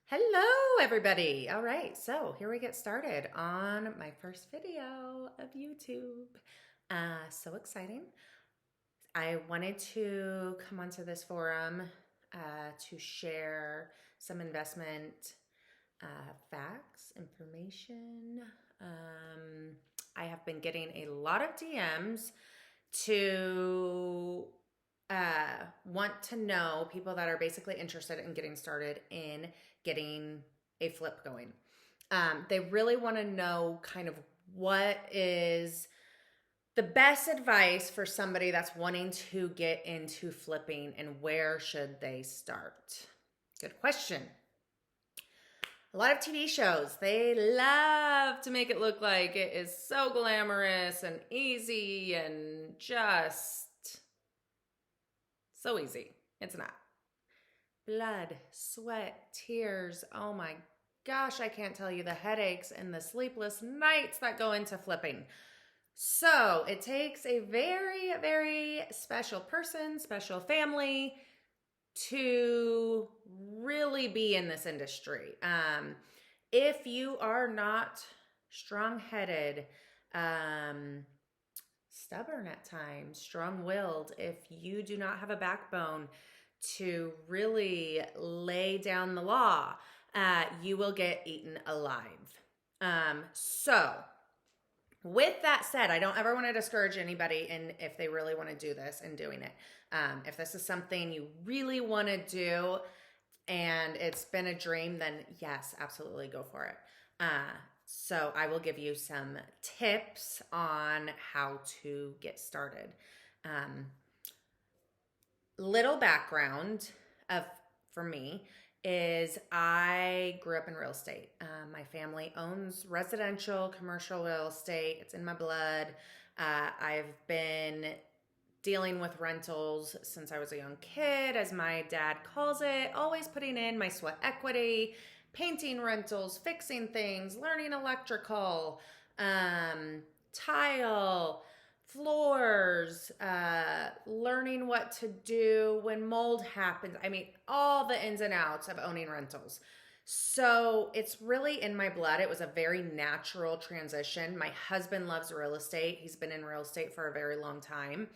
Hello, everybody. All right, so here we get started on my first video of YouTube. So exciting. I wanted to come onto this forum to share some investment facts, information. I have been getting a lot of DMs to want to know people that are basically interested in getting started in getting a flip going. They really want to know kind of what is the best advice for somebody that's wanting to get into flipping and where should they start? Good question. A lot of TV shows, they love to make it look like it is so glamorous and easy and just so easy. It's not. Blood, sweat, tears. Oh my gosh, I can't tell you the headaches and the sleepless nights that go into flipping. So it takes a very, very special person, special family to really be in this industry. If you are not strong-headed, stubborn at times, strong-willed, if you do not have a backbone to really lay down the law, you will get eaten alive. So with that said, I don't ever want to discourage anybody in if they really want to do this and doing it. If this is something you really want to do and it's been a dream, then yes, absolutely go for it. So I will give you some tips on how to get started. Little background of for me is I grew up in real estate. My family owns residential, commercial real estate. It's in my blood. I've been dealing with rentals since I was a young kid, as my dad calls it, always putting in my sweat equity, painting rentals, fixing things, learning electrical, tile, floors, learning what to do when mold happens. I mean, all the ins and outs of owning rentals. So it's really in my blood. It was a very natural transition. My husband loves real estate. He's been in real estate for a very long time.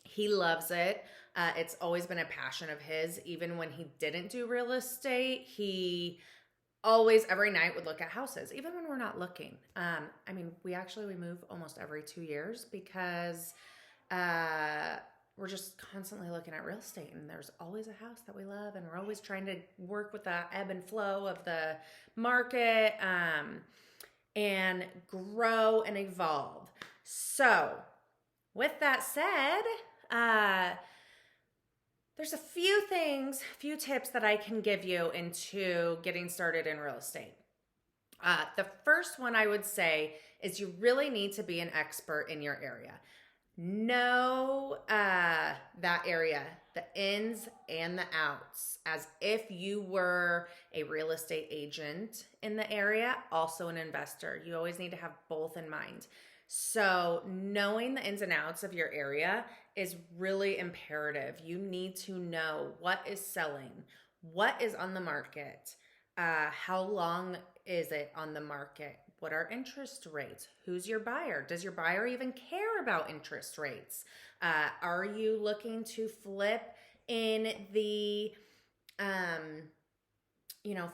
He loves it. It's always been a passion of his. Even when he didn't do real estate, he always every night would look at houses, even when we're not looking. We move almost every 2 years because we're just constantly looking at real estate, and there's always a house that we love, and we're always trying to work with the ebb and flow of the market, and grow and evolve. So with that said, there's a few tips that I can give you into getting started in real estate. The first one I would say is you really need to be an expert in your area. Know that area, the ins and the outs, as if you were a real estate agent in the area, also an investor. You always need to have both in mind. So knowing the ins and outs of your area is really imperative. You need to know what is selling, what is on the market, how long is it on the market, what are interest rates, who's your buyer, does your buyer even care about interest rates, are you looking to flip in the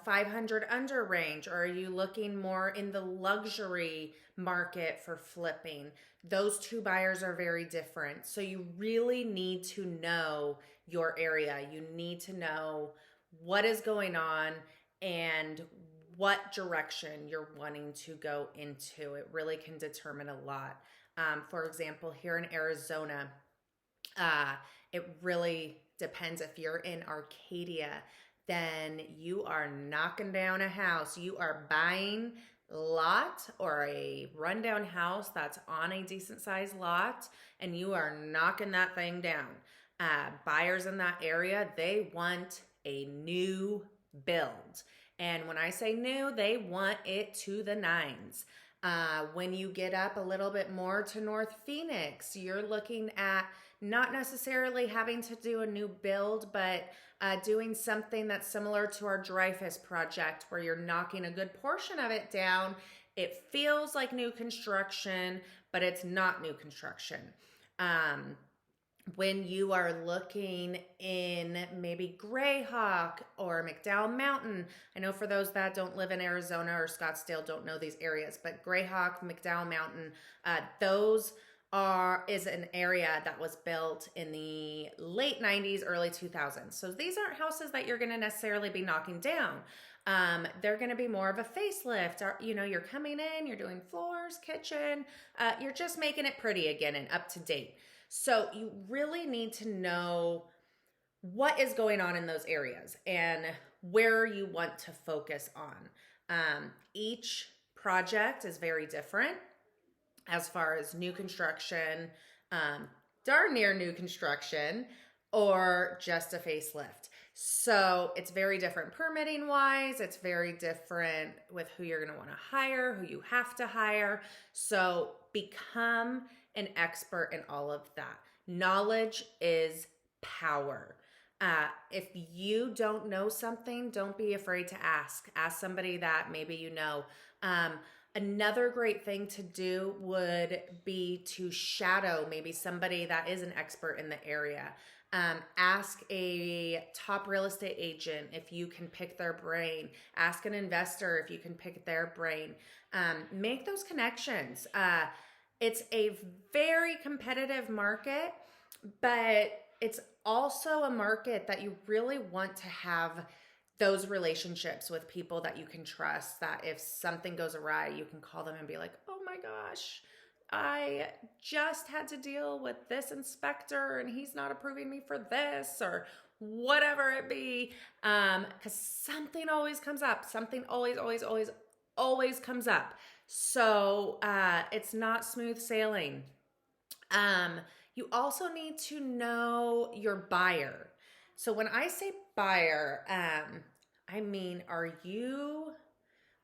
500 under range, or are you looking more in the luxury market for flipping? Those two buyers are very different. So you really need to know your area. You need to know what is going on and what direction you're wanting to go into. It really can determine a lot. For example, here in Arizona, it really depends. If you're in Arcadia, then you are knocking down a house. You are buying a lot or a rundown house that's on a decent sized lot, and you are knocking that thing down. Buyers in that area, they want a new build. And when I say new, they want it to the nines. When you get up a little bit more to North Phoenix, you're looking at not necessarily having to do a new build, but doing something that's similar to our Dreyfus project where you're knocking a good portion of it down. It feels like new construction, but it's not new construction. When you are looking in maybe Grayhawk or McDowell Mountain, I know for those that don't live in Arizona or Scottsdale don't know these areas, but Grayhawk, McDowell Mountain, those is an area that was built in the late 90s, early 2000s. So these aren't houses that you're going to necessarily be knocking down. They're going to be more of a facelift. Or, you're coming in, you're doing floors, kitchen, you're just making it pretty again and up to date. So you really need to know what is going on in those areas and where you want to focus on. Each project is very different as far as new construction, darn near new construction, or just a facelift. So it's very different permitting wise. It's very different with who you're going to want to hire, who you have to hire. So become an expert in all of that. Knowledge is power. If you don't know something, don't be afraid to ask. Ask somebody that maybe you know. Another great thing to do would be to shadow maybe somebody that is an expert in the area. Ask a top real estate agent if you can pick their brain. Ask an investor if you can pick their brain. Make those connections. It's a very competitive market, but it's also a market that you really want to have those relationships with people that you can trust, that if something goes awry, you can call them and be like, oh my gosh, I just had to deal with this inspector and he's not approving me for this, or whatever it be. Because something always comes up. Something always comes up. So it's not smooth sailing. You also need to know your buyer. So when I say buyer, I mean,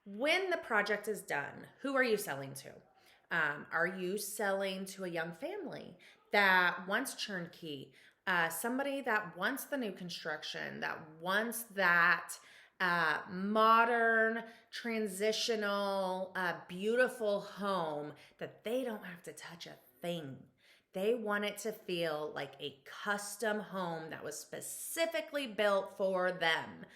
when the project is done, who are you selling to? Are you selling to a young family that wants turnkey? Somebody that wants the new construction, that wants that modern, transitional, beautiful home that they don't have to touch a thing. They want it to feel like a custom home that was specifically built for them.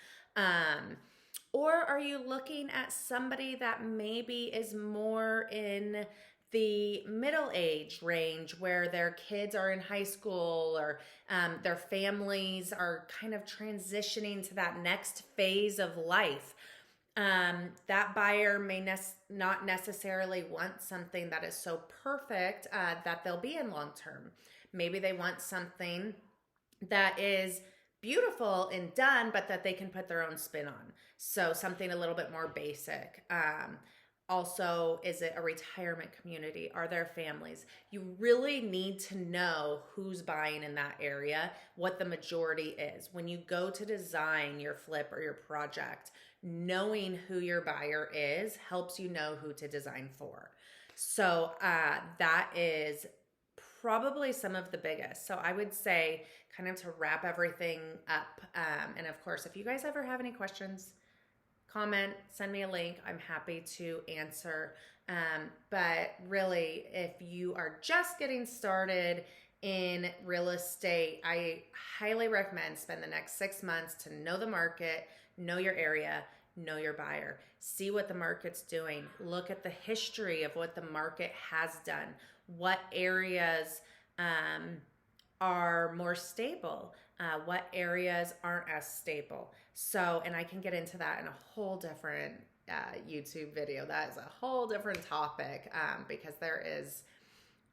Or are you looking at somebody that maybe is more in the middle age range where their kids are in high school, or their families are kind of transitioning to that next phase of life? That buyer may not necessarily want something that is so perfect that they'll be in long term. Maybe they want something that is beautiful and done, but that they can put their own spin on. So something a little bit more basic. Also, is it a retirement community? Are there families? You really need to know who's buying in that area, what the majority is. When you go to design your flip or your project, knowing who your buyer is helps you know who to design for. So that is probably some of the biggest. So I would say, kind of to wrap everything up, and of course, if you guys ever have any questions, comment, send me a link. I'm happy to answer. But really, if you are just getting started in real estate, I highly recommend spend the next 6 months to know the market, know your area, know your buyer, see what the market's doing, look at the history of what the market has done, what areas are more stable, what areas aren't as stable. So, and I can get into that in a whole different YouTube video. That is a whole different topic because there is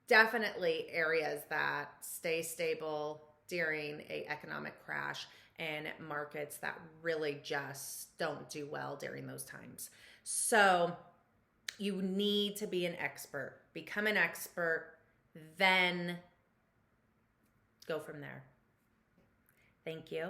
definitely areas that stay stable during an economic crash and markets that really just don't do well during those times. So you need to be an expert, become an expert, then go from there. Thank you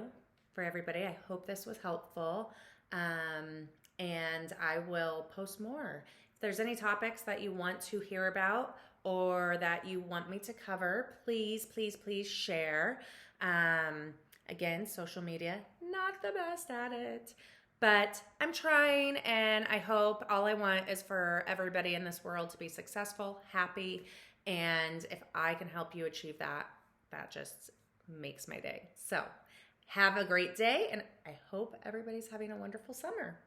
for everybody. I hope this was helpful. And I will post more. If there's any topics that you want to hear about or that you want me to cover, please, please, please share. Again, social media, not the best at it, but I'm trying, and I hope all I want is for everybody in this world to be successful, happy, and if I can help you achieve that, that just makes my day. So have a great day, and I hope everybody's having a wonderful summer.